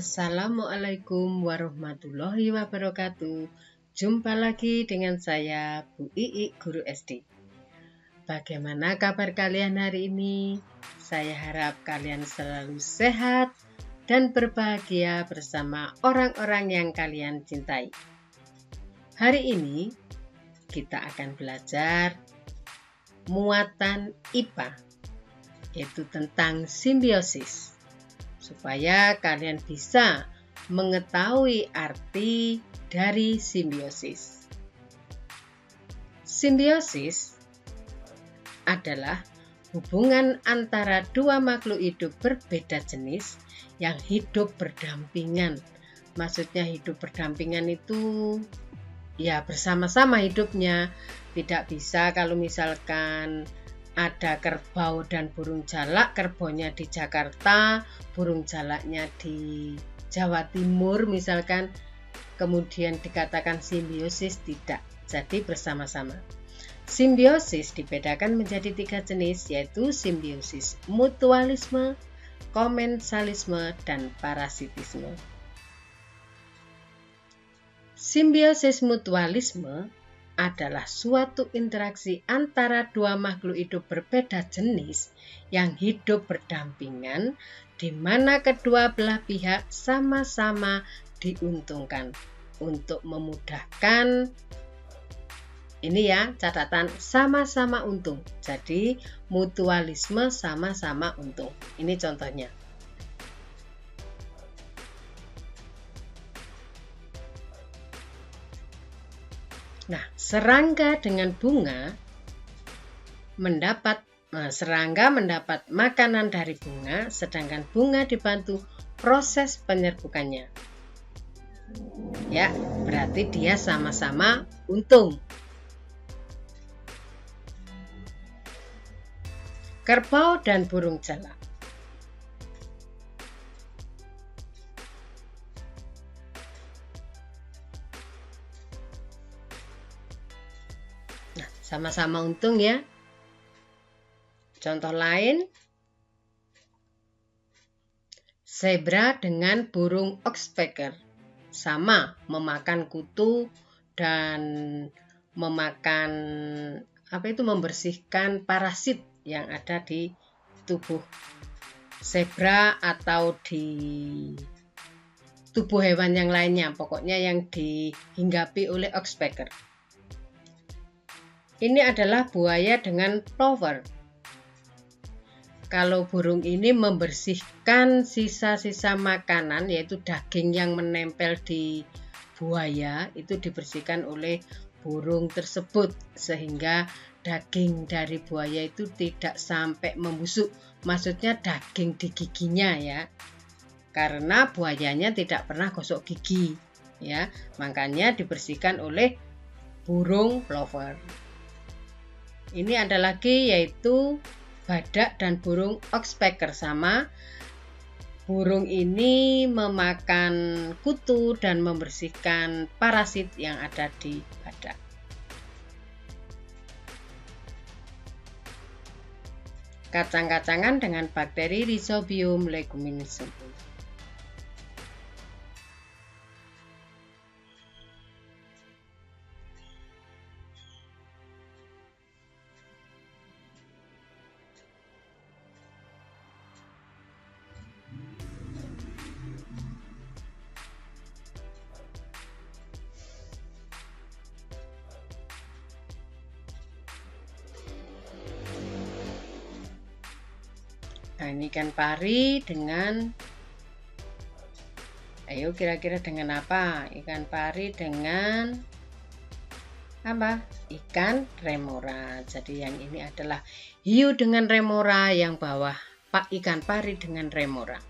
Assalamualaikum warahmatullahi wabarakatuh. Jumpa lagi dengan saya, Bu Ii, Guru SD. Bagaimana kabar kalian hari ini? Saya harap kalian selalu sehat dan berbahagia bersama orang-orang yang kalian cintai. Hari ini kita akan belajar muatan IPA, yaitu tentang simbiosis, supaya kalian bisa mengetahui arti dari simbiosis. Simbiosis adalah hubungan antara dua makhluk hidup berbeda jenis yang hidup berdampingan. Maksudnya hidup berdampingan itu ya bersama-sama hidupnya. Tidak bisa kalau misalkan ada kerbau dan burung jalak, kerbaunya di Jakarta, burung jalaknya di Jawa Timur misalkan, kemudian dikatakan simbiosis, tidak. Jadi bersama-sama. Simbiosis dibedakan menjadi 3 jenis, yaitu simbiosis mutualisme, komensalisme, dan parasitisme. Simbiosis mutualisme adalah suatu interaksi antara dua makhluk hidup berbeda jenis yang hidup berdampingan, di mana kedua belah pihak sama-sama diuntungkan untuk memudahkan. Ini ya catatan, sama-sama untung. Jadi mutualisme sama-sama untung. Ini contohnya. Nah, serangga dengan bunga serangga mendapat makanan dari bunga, sedangkan bunga dibantu proses penyerbukannya. Ya, berarti dia sama-sama untung. Kerbau dan burung jalak. Nah, sama-sama untung ya. Contoh lain, zebra dengan burung oxpecker sama memakan kutu dan membersihkan parasit yang ada di tubuh zebra atau di tubuh hewan yang lainnya, pokoknya yang dihinggapi oleh oxpecker. Ini adalah buaya dengan plover. Kalau burung ini membersihkan sisa-sisa makanan, yaitu daging yang menempel di buaya, itu dibersihkan oleh burung tersebut, sehingga daging dari buaya itu tidak sampai membusuk. Maksudnya daging di giginya ya, karena buayanya tidak pernah gosok gigi ya, makanya dibersihkan oleh burung plover. Ini ada lagi, yaitu badak dan burung oxpecker sama. Burung ini memakan kutu dan membersihkan parasit yang ada di badak. Kacang-kacangan dengan bakteri Rhizobium leguminosum. Nah, ini ikan pari dengan, ayo kira-kira dengan apa? Ikan pari dengan apa? Ikan remora. Jadi yang ini adalah hiu dengan remora, yang bawah ikan pari dengan remora.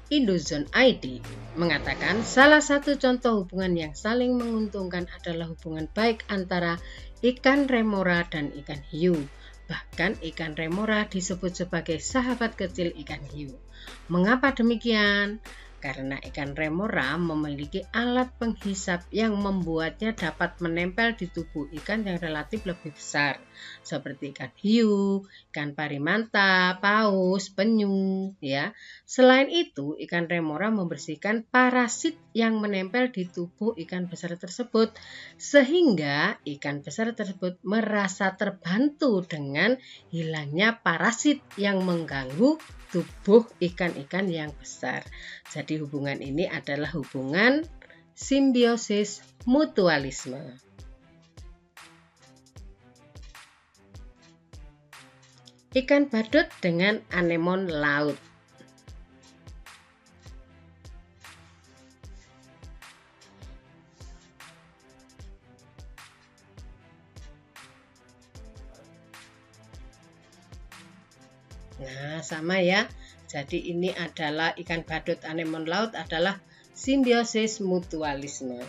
Indozone ID mengatakan salah satu contoh hubungan yang saling menguntungkan adalah hubungan baik antara ikan remora dan ikan hiu. Bahkan ikan remora disebut sebagai sahabat kecil ikan hiu. Mengapa demikian? karena ikan remora memiliki alat penghisap yang membuatnya dapat menempel di tubuh ikan yang relatif lebih besar, seperti ikan hiu, ikan parimanta, paus, penyu, ya. Selain itu, ikan remora membersihkan parasit yang menempel di tubuh ikan besar tersebut, sehingga ikan besar tersebut merasa terbantu dengan hilangnya parasit yang mengganggu tubuh ikan-ikan yang besar. Jadi hubungan ini adalah hubungan simbiosis mutualisme. Ikan badut dengan anemon laut. Nah, sama ya. Jadi ini adalah ikan badut anemon laut adalah simbiosis mutualisme.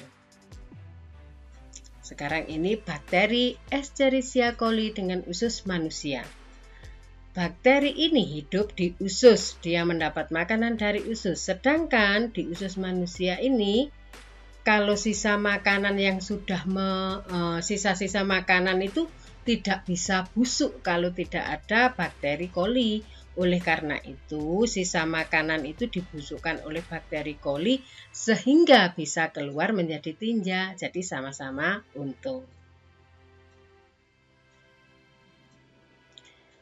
Sekarang ini bakteri Escherichia coli dengan usus manusia. Bakteri ini hidup di usus, dia mendapat makanan dari usus. Sedangkan di usus manusia ini, kalau sisa makanan yang sudah sisa-sisa makanan itu tidak bisa busuk kalau tidak ada bakteri coli. Oleh karena itu, sisa makanan itu dibusukkan oleh bakteri coli sehingga bisa keluar menjadi tinja. Jadi sama-sama untung.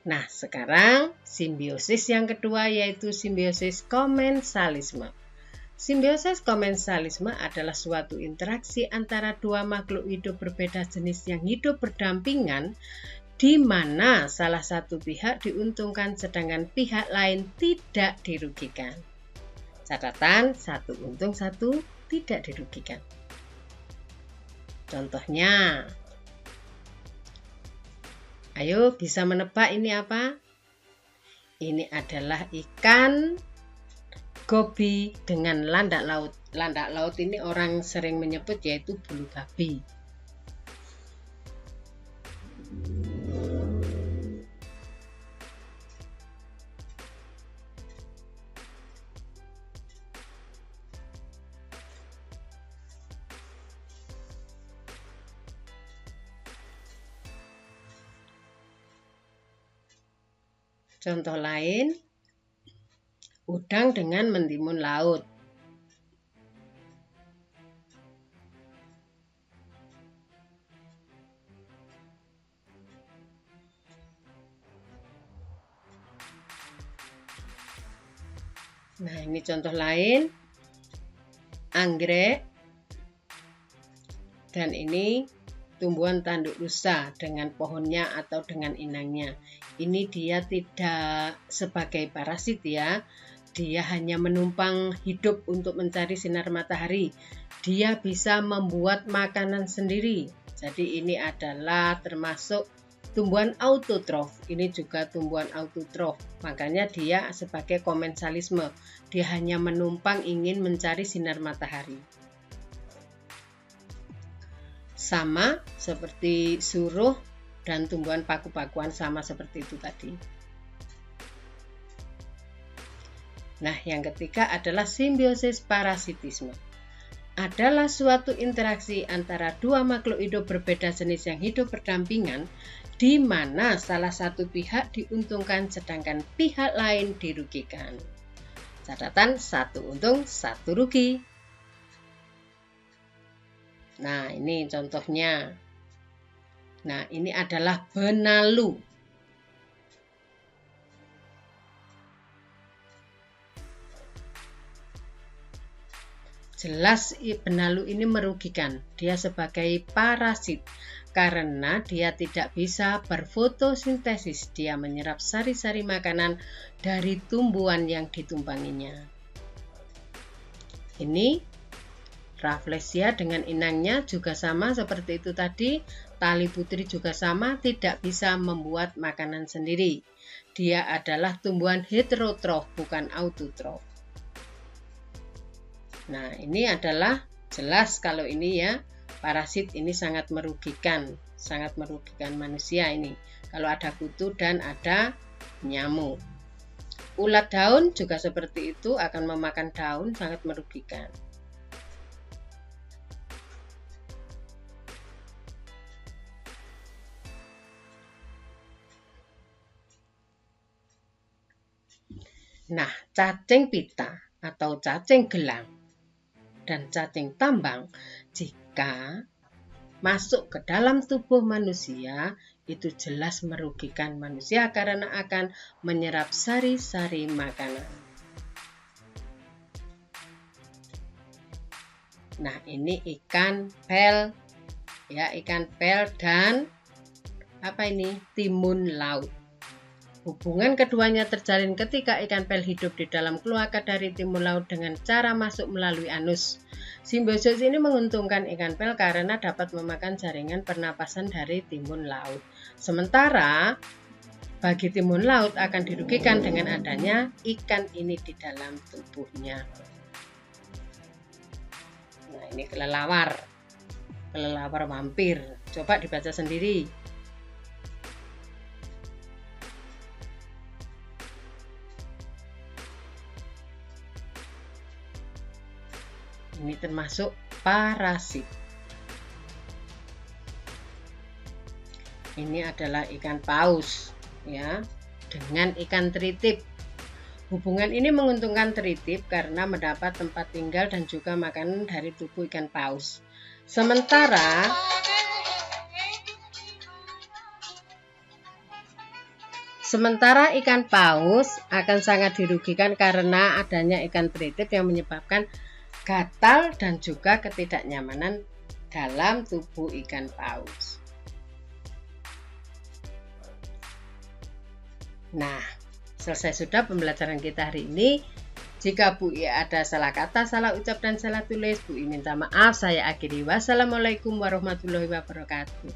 Nah, sekarang simbiosis yang kedua yaitu simbiosis komensalisme. Simbiosis komensalisme adalah suatu interaksi antara dua makhluk hidup berbeda jenis yang hidup berdampingan, di mana salah satu pihak diuntungkan sedangkan pihak lain tidak dirugikan. Catatan, satu untung, satu tidak dirugikan. Contohnya, ayo bisa menebak ini apa? Ini adalah ikan gobi dengan landak laut. Landak laut ini orang sering menyebut yaitu bulu babi. Contoh lain, udang dengan mentimun laut. Nah, ini contoh lain, anggrek, dan ini tumbuhan tanduk rusa dengan pohonnya atau dengan inangnya. Ini dia tidak sebagai parasit ya, dia hanya menumpang hidup untuk mencari sinar matahari. Dia bisa membuat makanan sendiri. Jadi ini adalah termasuk tumbuhan autotrof. Ini juga tumbuhan autotrof. Makanya dia sebagai komensalisme. Dia hanya menumpang ingin mencari sinar matahari. Sama seperti suruh dan tumbuhan paku-pakuan, sama seperti itu tadi. Nah, yang ketiga adalah simbiosis parasitisme. Adalah suatu interaksi antara dua makhluk hidup berbeda jenis yang hidup berdampingan, di mana salah satu pihak diuntungkan sedangkan pihak lain dirugikan. Catatan, satu untung, satu rugi. Nah, ini contohnya. Nah, ini adalah benalu. Jelas benalu ini merugikan. Dia sebagai parasit karena dia tidak bisa berfotosintesis. Dia menyerap sari-sari makanan dari tumbuhan yang ditumpanginya. Ini Rafflesia dengan inangnya juga sama seperti itu tadi. Tali putri juga sama, tidak bisa membuat makanan sendiri. Dia adalah tumbuhan heterotrof, bukan autotrof. Nah, ini adalah jelas kalau ini ya, parasit ini sangat merugikan manusia ini. Kalau ada kutu dan ada nyamuk. Ulat daun juga seperti itu, akan memakan daun, sangat merugikan. Nah, cacing pita atau cacing gelang dan cacing tambang jika masuk ke dalam tubuh manusia itu jelas merugikan manusia karena akan menyerap sari-sari makanan. Nah, ini ikan pel ya, ikan pel dan apa ini? Timun laut. Hubungan keduanya terjalin ketika ikan pel hidup di dalam kloaka dari timun laut dengan cara masuk melalui anus. Simbiosis ini menguntungkan ikan pel karena dapat memakan jaringan pernapasan dari timun laut. Sementara bagi timun laut akan dirugikan dengan adanya ikan ini di dalam tubuhnya. Nah, ini kelelawar vampir. Coba dibaca sendiri. Ini termasuk parasit. Ini adalah ikan paus ya, dengan ikan tritip. Hubungan ini menguntungkan tritip karena mendapat tempat tinggal dan juga makanan dari tubuh ikan paus. Sementara ikan paus akan sangat dirugikan karena adanya ikan tritip yang menyebabkan gatal dan juga ketidaknyamanan dalam tubuh ikan paus. Nah, selesai sudah pembelajaran kita hari ini. Jika Bu I ada salah kata, salah ucap, dan salah tulis, Bu I minta maaf. Saya akhiri. Wassalamualaikum warahmatullahi wabarakatuh.